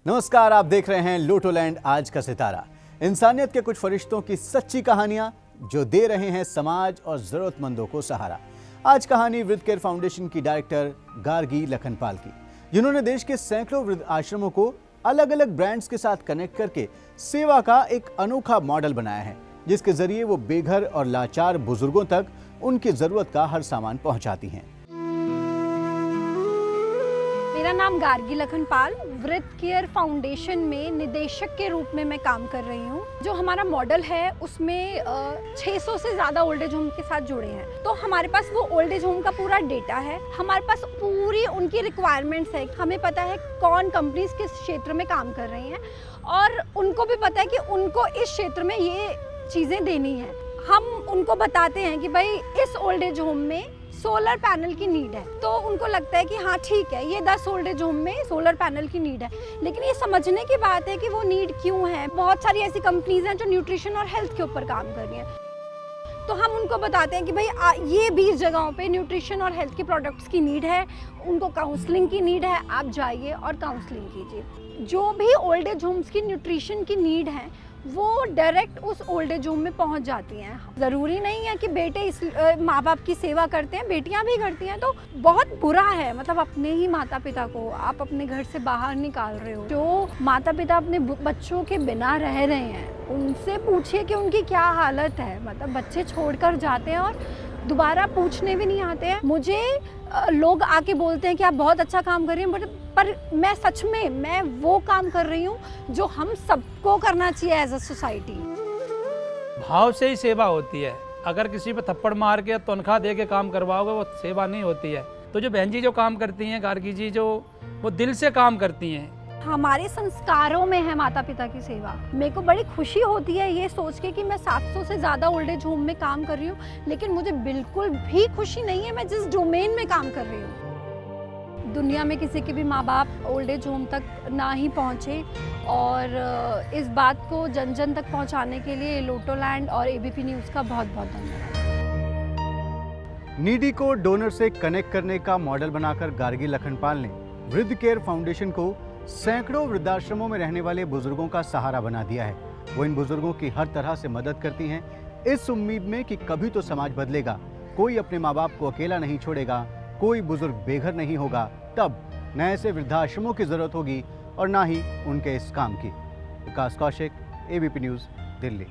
नमस्कार, आप देख रहे हैं लोटोलैंड आज का सितारा। इंसानियत के कुछ फरिश्तों की सच्ची कहानियां जो दे रहे हैं समाज और जरूरतमंदों को सहारा। आज कहानी वृद्ध केयर फाउंडेशन की डायरेक्टर गार्गी लखनपाल की, जिन्होंने देश के सैकड़ों वृद्ध आश्रमों को अलग अलग ब्रांड्स के साथ कनेक्ट करके सेवा का एक अनोखा मॉडल बनाया है, जिसके जरिए वो बेघर और लाचार बुजुर्गों तक उनकी जरूरत का हर सामान पहुंचाती हैं। मेरा नाम गार्गी लखनपाल, वृद्ध केयर फाउंडेशन में निदेशक के रूप में मैं काम कर रही हूँ। जो हमारा मॉडल है उसमें 600 से ज़्यादा ओल्ड एज होम के साथ जुड़े हैं। तो हमारे पास वो ओल्ड एज होम का पूरा डेटा है, हमारे पास पूरी उनकी रिक्वायरमेंट्स है। हमें पता है कौन कंपनीज किस क्षेत्र में काम कर रही हैं और उनको भी पता है कि उनको इस क्षेत्र में ये चीज़ें देनी है। हम उनको बताते हैं कि भाई इस ओल्ड एज होम में सोलर पैनल की नीड है, तो उनको लगता है कि हाँ ठीक है, ये 10 ओल्ड एज होम में सोलर पैनल की नीड है। लेकिन ये समझने की बात है कि वो नीड क्यों है। बहुत सारी ऐसी कंपनीज हैं जो न्यूट्रिशन और हेल्थ के ऊपर काम कर रही हैं, तो हम उनको बताते हैं कि भाई ये 20 जगहों पे न्यूट्रिशन और हेल्थ के प्रोडक्ट्स की नीड है, उनको काउंसलिंग की नीड है, आप जाइए और काउंसलिंग कीजिए। जो भी ओल्ड एज होम्स की न्यूट्रिशन की नीड है वो डायरेक्ट उस ओल्ड एज होम में पहुंच जाती हैं। ज़रूरी नहीं है कि बेटे इस माँ बाप की सेवा करते हैं, बेटियां भी करती हैं, तो बहुत बुरा है। मतलब अपने ही माता पिता को आप अपने घर से बाहर निकाल रहे हो। जो माता पिता अपने बच्चों के बिना रह रहे हैं उनसे पूछिए कि उनकी क्या हालत है। मतलब बच्चे छोड़कर जाते हैं और दोबारा पूछने भी नहीं आते हैं। मुझे लोग आके बोलते हैं कि आप बहुत अच्छा काम कर रही हैं, पर मैं सच में मैं वो काम कर रही हूँ जो हम सबको करना चाहिए एज अ सोसाइटी। भाव से ही सेवा होती है। अगर किसी पे थप्पड़ मार के तनख्वाह दे के काम करवाओगे वो सेवा नहीं होती है। तो जो बहन जी जो काम करती हैं, गार्गी जी, जो वो दिल से काम करती हैं। हमारे संस्कारों में है माता पिता की सेवा। मेरे को बड़ी खुशी होती है ये सोच के कि मैं 700 से ज़्यादा ओल्ड एज होम में काम कर रही हूँ, लेकिन मुझे बिल्कुल भी खुशी नहीं है मैं जिस डोमेन में काम कर रही हूँ। दुनिया में किसी के भी माँ बाप ओल्ड एज होम तक ना ही पहुँचे, और इस बात को जन जन तक पहुँचाने के लिए लोटोलैंड और एबीपी न्यूज़ का बहुत बहुत धन्यवाद। नीडी को डोनर से कनेक्ट करने का मॉडल बनाकर गार्गी लखनपाल ने वृद्ध केयर फाउंडेशन को सैकड़ों वृद्धाश्रमों में रहने वाले बुजुर्गों का सहारा बना दिया है। वो इन बुजुर्गों की हर तरह से मदद करती हैं, इस उम्मीद में कि कभी तो समाज बदलेगा, कोई अपने माँ बाप को अकेला नहीं छोड़ेगा, कोई बुजुर्ग बेघर नहीं होगा। तब न ऐसे वृद्धाश्रमों की जरूरत होगी और ना ही उनके इस काम की। विकास कौशिक, एबीपी न्यूज़, दिल्ली।